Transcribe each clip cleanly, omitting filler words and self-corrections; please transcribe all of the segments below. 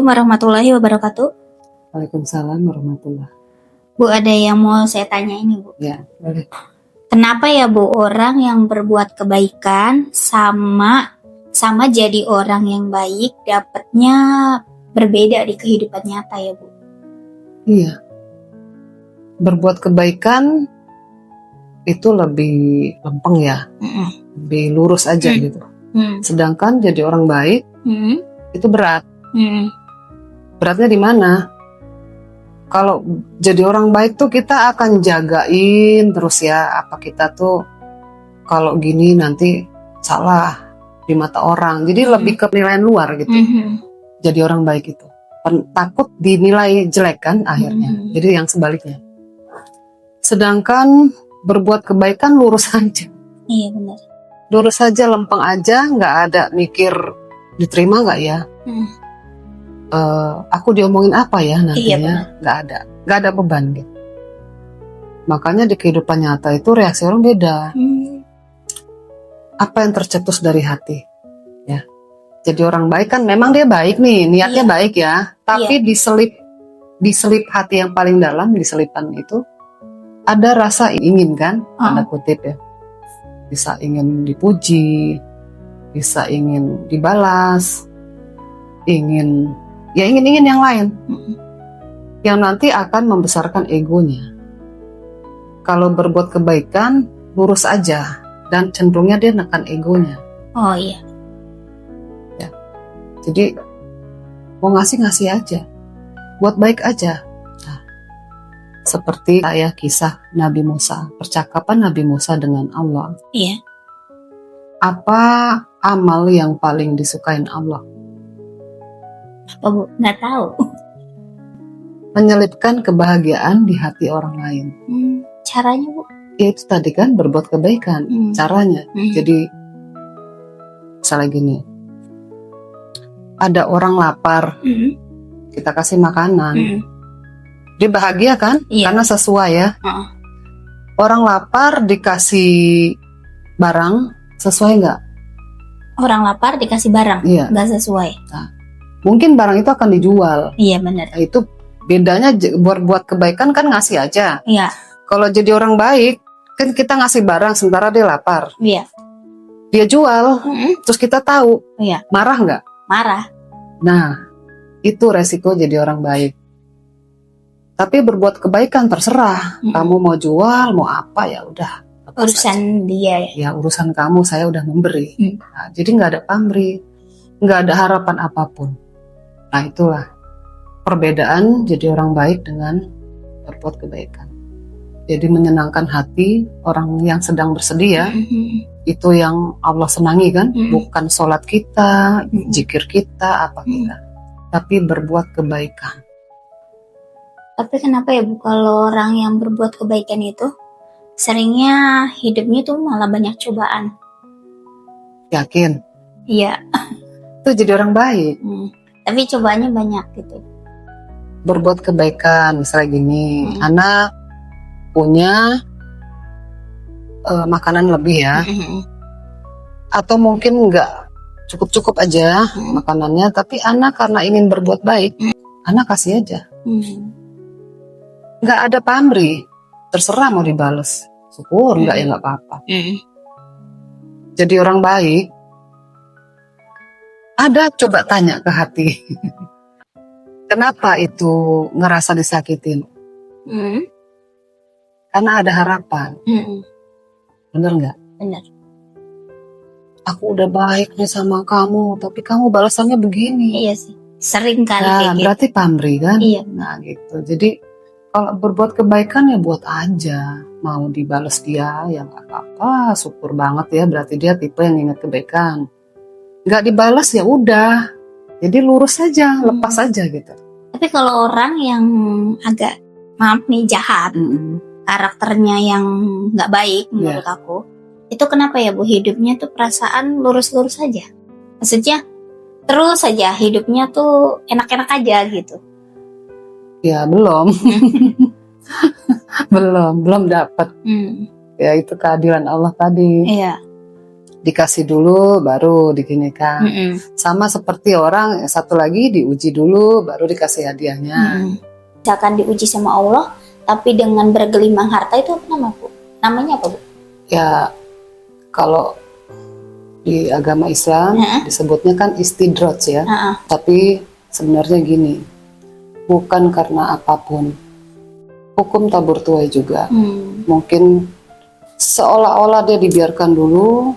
Assalamualaikum warahmatullahi wabarakatuh. Waalaikumsalam warahmatullahi. Bu, ada yang mau saya tanya ini, Bu. Ya, boleh. Kenapa ya, Bu, orang yang berbuat kebaikan sama jadi orang yang baik dapatnya berbeda di kehidupan nyata ya, Bu? Iya. Berbuat kebaikan itu lebih lempeng ya. Lebih lurus aja gitu. Sedangkan jadi orang baik itu berat. Beratnya di mana? Kalau jadi orang baik tuh kita akan jagain terus ya, apa kita tuh kalau gini nanti salah di mata orang. Jadi lebih ke penilaian luar gitu. Jadi orang baik itu takut dinilai jelek kan akhirnya. Jadi yang sebaliknya. Sedangkan berbuat kebaikan lurus aja. Iya, benar. Lurus aja, lempeng aja, nggak ada mikir diterima nggak ya. Aku diomongin apa ya nantinya, nggak ada beban gitu. Makanya di kehidupan nyata itu reaksi orang beda. Apa yang tercetus dari hati ya. Jadi orang baik kan memang dia baik nih, niatnya baik ya, tapi diselip hati yang paling dalam, di selipan itu ada rasa ingin kan, tanda kutip ya, bisa ingin dipuji, bisa ingin dibalas, ingin yang lain, yang nanti akan membesarkan egonya. Kalau berbuat kebaikan lurus aja dan cenderungnya dia nekan egonya. Oh iya. Ya. Jadi mau ngasih aja, buat baik aja. Nah, seperti kayak kisah Nabi Musa, percakapan Nabi Musa dengan Allah. Iya. Apa amal yang paling disukain Allah? Apa, Bu? Nggak tahu. Menyelipkan kebahagiaan di hati orang lain. Caranya, Bu? Ya itu tadi kan berbuat kebaikan. Caranya. Jadi misalnya gini, ada orang lapar, kita kasih makanan, dia bahagia kan? Karena sesuai ya. Orang lapar dikasih barang, sesuai nggak? Orang lapar dikasih barang, nggak sesuai. Nah, mungkin barang itu akan dijual. Iya, benar. Nah, itu bedanya buat kebaikan kan ngasih aja. Iya. Kalau jadi orang baik kan kita ngasih barang sementara dia lapar. Iya. Dia jual, terus kita tahu. Iya. Marah nggak? Marah. Nah, itu resiko jadi orang baik. Tapi berbuat kebaikan terserah. Kamu mau jual, mau apa ya udah. Urusan dia ya. Ya urusan kamu, saya udah memberi. Nah, jadi nggak ada pamrih, nggak ada harapan apapun. Nah itulah perbedaan jadi orang baik dengan berbuat kebaikan. Jadi menyenangkan hati orang yang sedang bersedih ya. Itu yang Allah senangi kan. Bukan sholat kita, zikir kita, apa kita, tapi berbuat kebaikan. Tapi kenapa ya, Bu, kalau orang yang berbuat kebaikan itu seringnya hidupnya tuh malah banyak cobaan? Yakin? Iya. Itu jadi orang baik. Tapi cobaannya banyak gitu. Berbuat kebaikan, misalnya gini, anak punya makanan lebih ya, atau mungkin nggak cukup aja makanannya, tapi anak karena ingin berbuat baik, anak kasih aja. Nggak ada pamrih, terserah mau dibales, syukur nggak ya nggak apa-apa. Jadi orang baik. Ada, coba tanya ke hati. Kenapa itu ngerasa disakitin? Karena ada harapan. Bener nggak? Bener. Aku udah baik nih sama kamu, tapi kamu balasannya begini. Iya sih. Sering kali Nah, kayak gitu. berarti pamrih kan? Iya. Nah gitu. Jadi kalau berbuat kebaikan ya buat aja. Mau dibales dia ya nggak apa-apa. Syukur banget ya. Berarti dia tipe yang ingat kebaikan. Nggak dibalas ya udah. Jadi lurus aja, lepas aja gitu. Tapi kalau orang yang agak maaf nih jahat, karakternya yang nggak baik menurut aku, itu kenapa ya, Bu, hidupnya tuh perasaan lurus-lurus aja? Maksudnya terus saja hidupnya tuh enak-enak aja gitu. Ya belum. belum dapat. Ya itu keadilan Allah tadi. Iya. dikasih dulu baru diginikan. Sama seperti orang satu lagi diuji dulu baru dikasih hadiahnya. Misalkan diuji sama Allah tapi dengan bergelimang harta itu apa namanya apa Bu? Ya kalau di agama Islam disebutnya kan istidraj ya. Tapi sebenarnya gini, bukan karena apapun. Hukum tabur tuai juga. Mungkin seolah-olah dia dibiarkan dulu.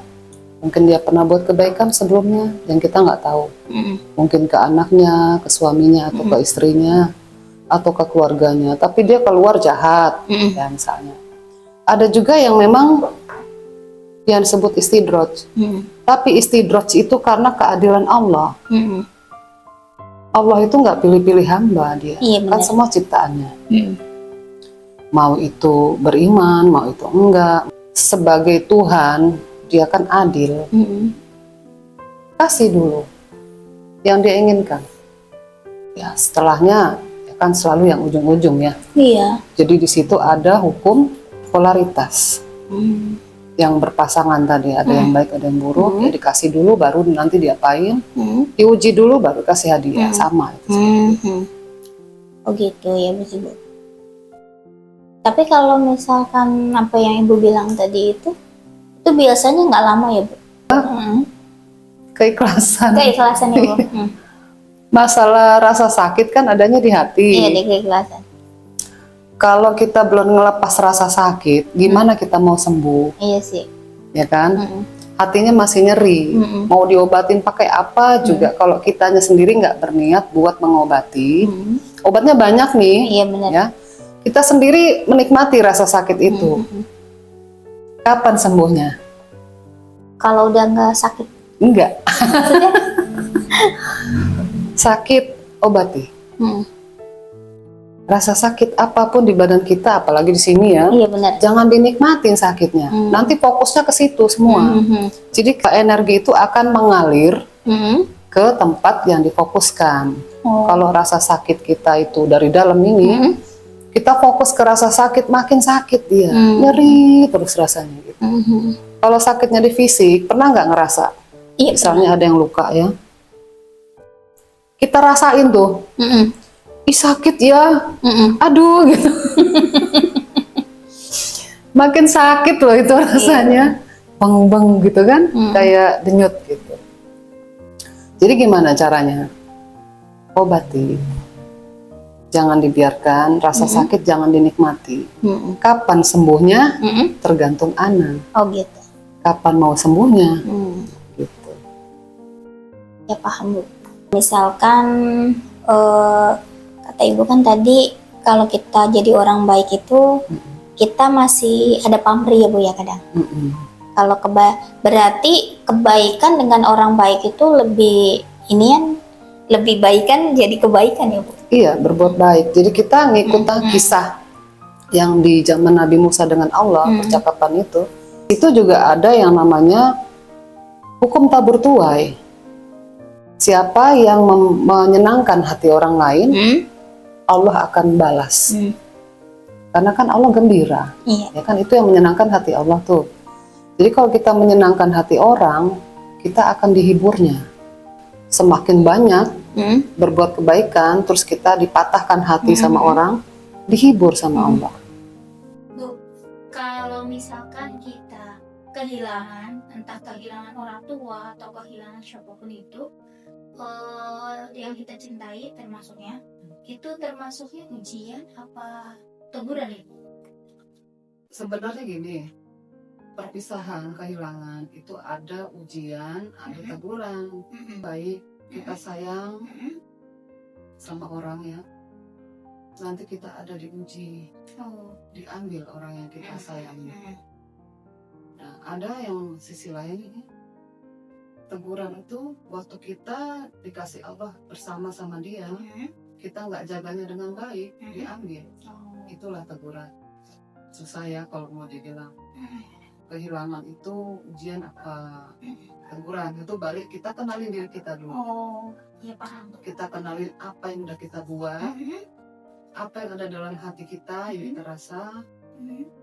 Mungkin dia pernah buat kebaikan sebelumnya yang kita nggak tahu. Mungkin ke anaknya, ke suaminya, atau ke istrinya, atau ke keluarganya. Tapi dia keluar jahat, ya misalnya. Ada juga yang memang yang disebut istidraj. Tapi istidraj itu karena keadilan Allah. Allah itu nggak pilih-pilih hamba dia. Kan semua ciptaannya. Mau itu beriman, mau itu enggak. Sebagai Tuhan, dia kan adil. Kasih dulu yang dia inginkan. Ya setelahnya ya kan selalu yang ujung-ujung ya. Iya. Jadi di situ ada hukum polaritas. Yang berpasangan tadi ada yang baik ada yang buruk. Ya dikasih dulu baru nanti diapain. Diuji dulu baru kasih hadiah sama. Oh gitu ya Bu. Tapi kalau misalkan apa yang Ibu bilang tadi itu biasanya nggak lama ya Bu? Keikhlasan. Keikhlasan ya Bu. Masalah rasa sakit kan adanya di hati. Iya, di keikhlasan. Kalau kita belum ngelepas rasa sakit, gimana kita mau sembuh? Iya sih. Ya kan? Hatinya masih nyeri. Mau diobatin pakai apa juga kalau kitanya sendiri nggak berniat buat mengobati. Obatnya banyak nih. Iya benar. Ya. Kita sendiri menikmati rasa sakit itu. Kapan sembuhnya? Kalau udah nggak sakit? Enggak. Maksudnya? Sakit, obati. Rasa sakit apapun di badan kita, apalagi di sini ya. Iya benar. Jangan dinikmatin sakitnya. Nanti fokusnya ke situ semua. Jadi energi itu akan mengalir ke tempat yang difokuskan. Kalau rasa sakit kita itu dari dalam ini, kita fokus ke rasa sakit, makin sakit dia, nyeri terus rasanya gitu. Kalau sakitnya di fisik, pernah nggak ngerasa? Iya, Misalnya ada yang luka ya, kita rasain tuh, ih sakit ya, aduh gitu. Makin sakit loh itu rasanya, beng-beng gitu kan, kayak denyut gitu. Jadi gimana caranya? Obati. Jangan dibiarkan, rasa sakit jangan dinikmati. Kapan sembuhnya? Tergantung anak. Oh gitu. Kapan mau sembuhnya? Gitu. Ya paham Bu. Misalkan kata Ibu kan tadi kalau kita jadi orang baik itu kita masih ada pamrih ya Bu ya kadang. Kalau berarti kebaikan dengan orang baik itu lebih lebih baik kan jadi kebaikan ya Bu? Iya, berbuat baik. Jadi kita ngikut kisah yang di zaman Nabi Musa dengan Allah, percakapan itu juga ada yang namanya hukum tabur tuai. Siapa yang menyenangkan hati orang lain, Allah akan balas. Karena kan Allah gembira. Ya kan itu yang menyenangkan hati Allah tuh. Jadi kalau kita menyenangkan hati orang, kita akan dihiburnya. Semakin banyak berbuat kebaikan, terus kita dipatahkan hati sama orang, dihibur sama Allah. Bu, kalau misalkan kita kehilangan, entah kehilangan orang tua atau kehilangan siapapun itu, yang kita cintai termasuknya, itu termasuknya ujian apa teguran ya? Sebenarnya gini, perpisahan, kehilangan itu ada ujian, ada teguran. Baik kita sayang sama orang ya, nanti kita ada diuji, diambil orang yang kita sayangi. Nah, ada yang sisi lain ini, teguran itu waktu kita dikasih Allah bersama sama dia, kita nggak jaganya dengan baik, diambil. Itulah teguran. Susah ya kalau mau dibilang. Kehilangan itu ujian apa teguran itu balik kita kenalin diri kita dulu. Iya paham. Kita kenalin apa yang udah kita buat, apa yang ada dalam hati kita yang kita rasa.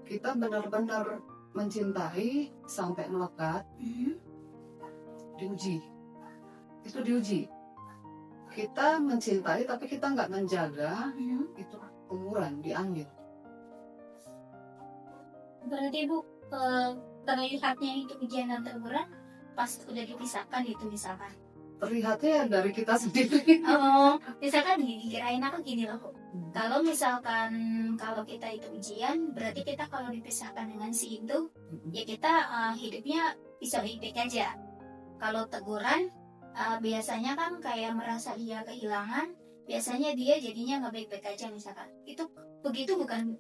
Kita benar-benar mencintai sampai melekat, diuji. Itu diuji. Kita mencintai tapi kita nggak menjaga, itu teguran, diambil. Berarti Bu, terlihatnya itu ujian dan teguran pas udah dipisahkan itu misalkan. Terlihatnya dari kita sendiri. Oh, misalkan dikirain aku gini loh Bu. Kalau misalkan kalau kita itu ujian, berarti kita kalau dipisahkan dengan si itu, ya kita hidupnya bisa baik-baik aja. Kalau teguran, biasanya kan kayak merasa dia kehilangan, biasanya dia jadinya nggak baik-baik aja misalkan. Itu begitu bukan?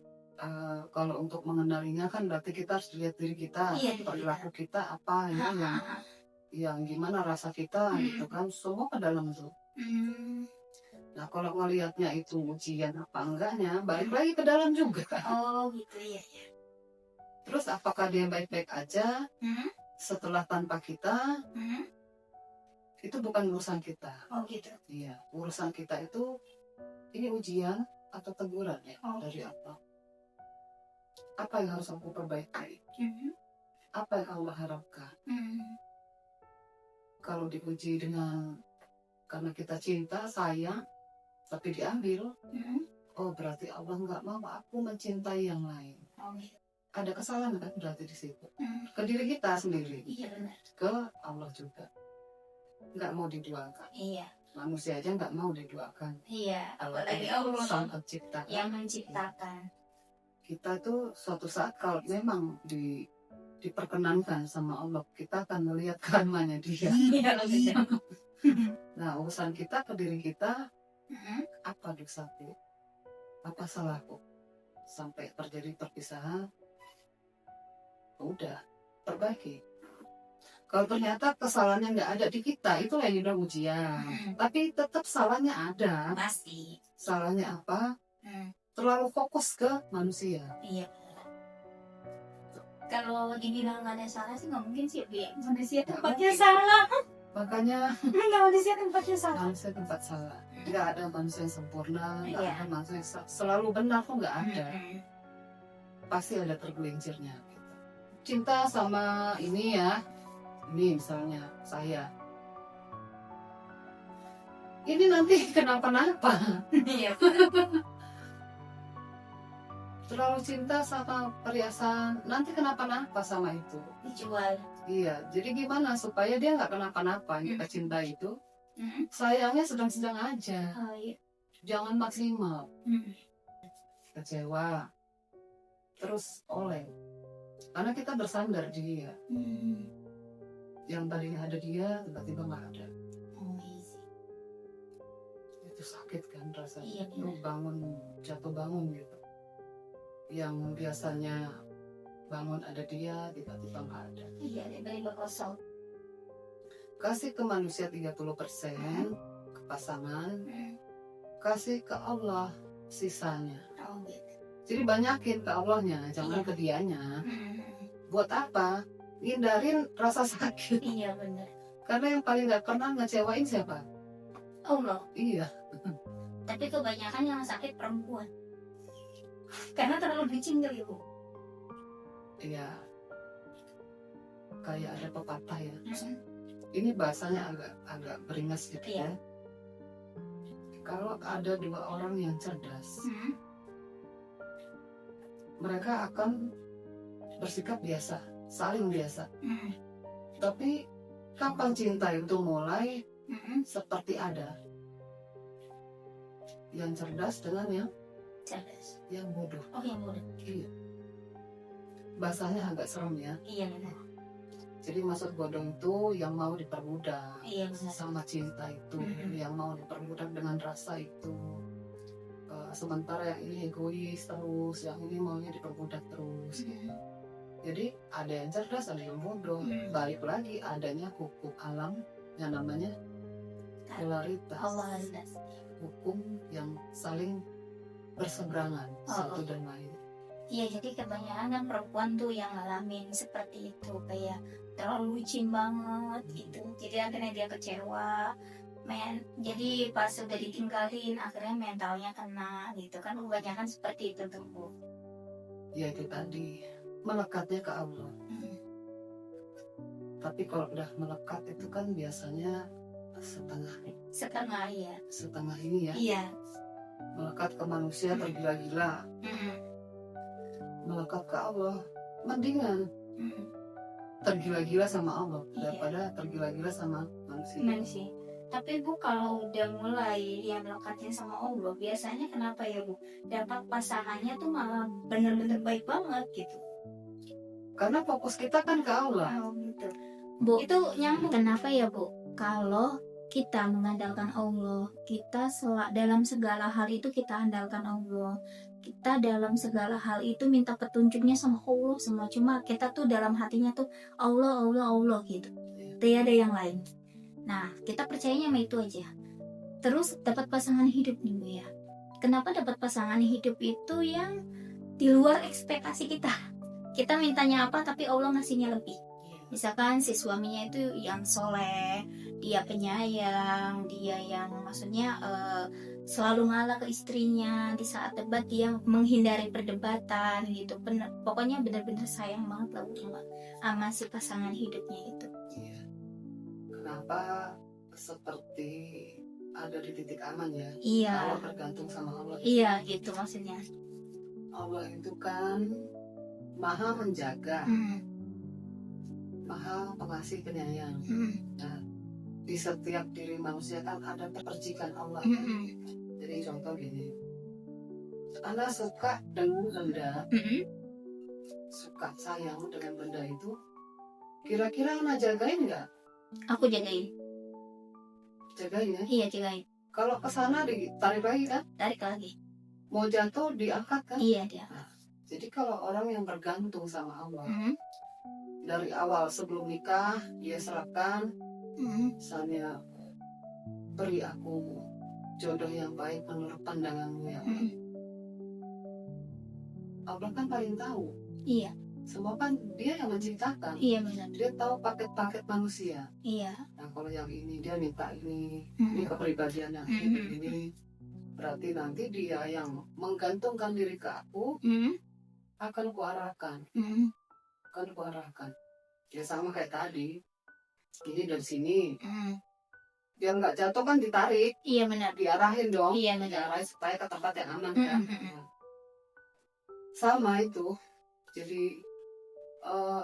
Kalau untuk mengenalinya kan berarti kita harus lihat diri kita, perilaku kita apa ya, yang gimana rasa kita gitu kan, semua ke dalam tuh. Nah kalau ngelihatnya itu ujian apa enggaknya, balik lagi ke dalam juga. Oh gitu ya. Terus apakah dia baik-baik aja setelah tanpa kita? Itu bukan urusan kita. Oh gitu. Iya, urusan kita itu ini ujian atau teguran ya dari apa? Apa yang harus aku perbaiki? Apa yang Allah harapkan? Kalau diuji dengan karena kita cinta, sayang, tapi diambil, oh berarti Allah nggak mau aku mencintai yang lain. Oh, gitu. Ada kesalahan kan berarti di situ. Ke diri kita sendiri. Iya benar. Ke Allah juga. Nggak mau diduakan. Iya. Manusia aja nggak mau diduakan. Iya. Apalagi Allah Sang Pencipta. yang menciptakan. Kita tuh suatu saat kalau memang diperkenankan sama Allah, kita akan melihat karmanya Dia. Iya benar. Nah urusan kita ke diri kita, apa dosaku, apa salahku, sampai terjadi perpisahan, udah perbaiki. Kalau ternyata kesalahannya nggak ada di kita, itu yang udah ujian. Tapi tetap salahnya ada. Pasti. Salahnya apa? Terlalu fokus ke manusia. Iya. Kalau dibilang nggak ada salah sih nggak mungkin sih, Bi. Manusia tempatnya salah. Makanya Nggak manusia tempatnya salah. manusia tempat salah. Nggak ada manusia yang sempurna, nggak Iya. ada manusia yang selalu benar, kok nggak ada. Pasti ada tergelincirnya. Gitu. Cinta sama ini ya. Ini misalnya saya. Ini nanti kenapa-napa. Iya. Terlalu cinta sama perhiasan, nanti kenapa-napa sama itu. Dijual. Iya, jadi gimana supaya dia nggak kenapa-napa yang kita cinta itu. Sayangnya sedang-sedang aja. Oh iya. Jangan maksimal. Kecewa. Terus oleh. Karena kita bersandar di dia. Yang tadinya ada dia, tiba-tiba nggak ada. Oh iya. Itu sakit kan rasanya. Iya, Lu bangun, jatuh bangun gitu. Yang biasanya bangun ada dia, tiba-tiba nggak ada. Iya, tiba-tiba kosong. Kasih ke manusia 30%, ke pasangan, kasih ke Allah sisanya. Oh gitu. Jadi banyakin ke Allahnya, jangan ke dianya. Buat apa? Hindarin rasa sakit. Iya benar. Karena yang paling gak pernah ngecewain siapa? Allah. Iya. Tapi kebanyakan yang sakit perempuan. Karena terlalu dicinta ibu. Iya. Kayak ada pepatah ya. Ini bahasanya agak beringas gitu ya. Kalau ada dua orang yang cerdas, mereka akan bersikap biasa, saling biasa. Tapi kapan cinta itu mulai, seperti ada yang cerdas dengan yang bodoh. Oh yang bodoh. Iya. Bahasanya agak serem ya. Iya benar. Jadi maksud bodoh itu yang mau dipermudah. Iya benar. Sama cinta itu, yang mau dipermudah dengan rasa itu. Sementara yang ini egois terus, yang ini maunya dipermudah terus. Jadi ada yang cerdas, ada yang bodoh. Balik lagi adanya hukum alam yang namanya polaritas. Allah. Hukum yang saling berseberangan satu dan lain. Iya, jadi kebanyakan kan perempuan tuh yang ngalamin seperti itu, kayak terlalu licin banget gitu. Jadi akhirnya dia kecewa. Jadi pas udah ditinggalin akhirnya mentalnya kena gitu kan, kebanyakan seperti itu tuh Bu. Ya itu tadi, melekatnya ke Allah. Tapi kalau udah melekat itu kan biasanya setengah ya. setengah ini ya. Iya. Melekat ke manusia tergila-gila, melekat ke Allah mendingan tergila-gila sama Allah daripada tergila-gila sama manusia. Tapi Bu, kalau udah mulai yang melekatnya sama Allah, biasanya kenapa ya Bu? Dapat pasangannya tuh malah bener-bener baik banget gitu. Karena fokus kita kan ke Allah. Oh, gitu. Bu, itu nyambung. Kenapa ya Bu? Kalau kita mengandalkan Allah, kita dalam segala hal itu kita andalkan Allah. Kita dalam segala hal itu minta petunjuknya sama Allah semua. Cuma kita tuh dalam hatinya tuh Allah, Allah, Allah gitu. Tidak ada yang lain. Nah, kita percayanya sama itu aja. Terus dapat pasangan hidup nih Bu ya. Kenapa dapat pasangan hidup itu yang di luar ekspektasi kita? Kita mintanya apa tapi Allah ngasihnya lebih. Misalkan si suaminya itu yang soleh, dia penyayang, dia yang maksudnya selalu ngalah ke istrinya, di saat debat dia menghindari perdebatan gitu. Pokoknya benar-benar sayang banget lah sama si pasangan hidupnya itu. Iya. Kenapa seperti ada di titik aman ya? Iya. Kalau bergantung sama Allah. Iya gitu maksudnya. Allah itu kan maha menjaga, maha pengasih penyayang. Nah, di setiap diri manusia kan ada percikan Allah. Jadi contoh gini, Anda suka dengan benda, suka sayang dengan benda itu, kira-kira Anda jagain nggak? Aku jagain. Jagain ya? Iya jagain. Kalau kesana ditarik lagi kan? Tarik lagi. Mau jatuh diangkat kan? Iya dia. Nah, jadi kalau orang yang bergantung sama Allah, dari awal sebelum nikah dia serahkan, misalnya beri aku jodoh yang baik menurut pandanganmu ya. Allah kan paling tahu. Iya. Semua kan dia yang menciptakan. Iya benar. Dia tahu paket-paket manusia. Iya. Nah kalau yang ini dia minta ini kepribadian yang ini, berarti nanti dia yang menggantungkan diri ke aku akan kuarahkan. Ya sama kayak tadi, ini dari sini. Biar nggak jatuh kan ditarik. Iya benar. Diarahin dong. Iya benar. Diarahin supaya ke tempat yang aman kan. Sama itu. Jadi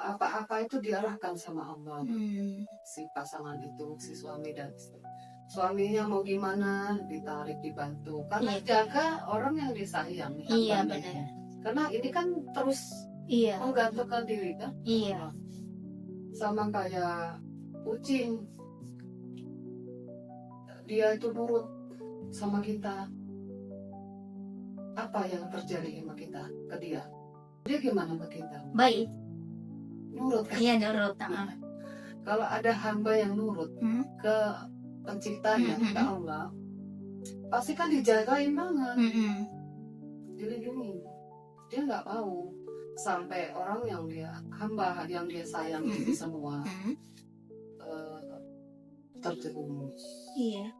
apa-apa itu diarahkan sama Allah. Si pasangan itu, si suami dan istri. Suaminya mau gimana, ditarik, dibantu. Karena jaga orang yang disayang. Iya benar. Karena ini kan terus menggantungkan diri kan. Iya. Sama kayak kucing. Dia itu nurut sama kita. Apa yang terjadi sama kita ke dia? Dia gimana ke kita? Baik. Nurut kan? Iya nurut. Kalau ada hamba yang nurut ke penciptanya, ke Allah, pasti kan dijagain banget, dilindungi. Dia nggak mau sampai orang yang dia hamba, yang dia sayang itu semua terjerumus. Iya.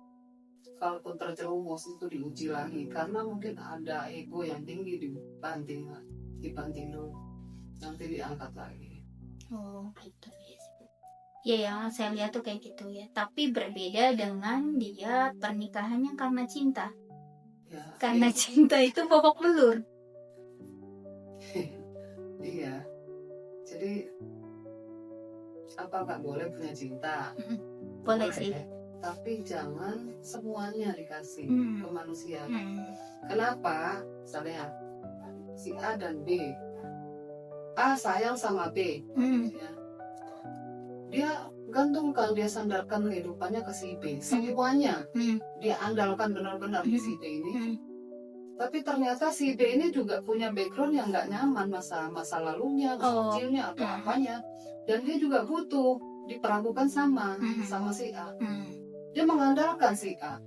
Kalaupun terjerumus itu diuji lagi karena mungkin ada ego yang tinggi dibanting dulu, nanti diangkat lagi. Oh gitu ya. Ya yang saya lihat tuh kayak gitu ya. Tapi berbeda dengan dia pernikahannya karena cinta. Ya, Karena cinta itu babak belur. Iya. Jadi apa nggak boleh punya cinta? Boleh sih. Tapi jangan semuanya dikasih ke manusia. Kenapa? Misalnya si A dan B, A sayang sama B, ya. Dia gantungkan, dia sandarkan kehidupannya ke si B, semuanya dia andalkan benar-benar di si B ini. Tapi ternyata si B ini juga punya background yang nggak nyaman, masa lalunya, masa kecilnya atau apanya, dan dia juga butuh diperlakukan sama si A. Dia mengandalkan si A,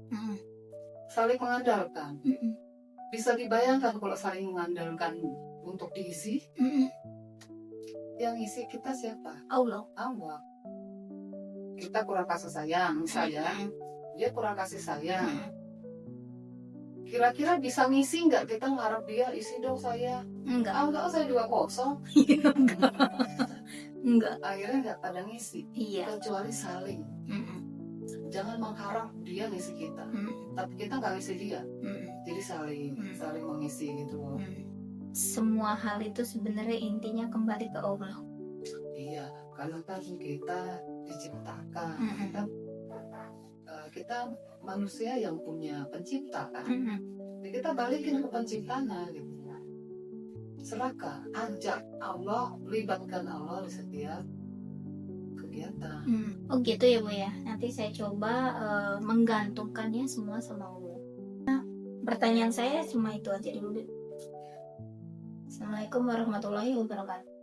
saling mengandalkan. Bisa dibayangkan kalau saling mengandalkan untuk diisi, yang isi kita siapa? Allah. Kita kurang kasih sayang, dia kurang kasih sayang. Kira-kira bisa ngisi nggak? Kita ngarep dia isi dong saya. Enggak. Enggak, saya juga kosong. Enggak. Akhirnya nggak pada ngisi, Iya. kecuali saling. Jangan mengharap dia ngisi kita, tapi kita nggak ngisi dia. Jadi saling mengisi gitu loh. Semua hal itu sebenarnya intinya kembali ke Allah. Iya, karena kan kita diciptakan, kita manusia yang punya pencipta kan. Jadi kita balikin ke penciptanya gitu. Serahkan, ajak Allah, libatkan Allah di setiap kegiatan. Oh gitu ya Bu ya. Nanti saya coba menggantungkannya semua sama Allah. Nah, pertanyaan saya cuma itu aja dulu. Assalamualaikum warahmatullahi wabarakatuh.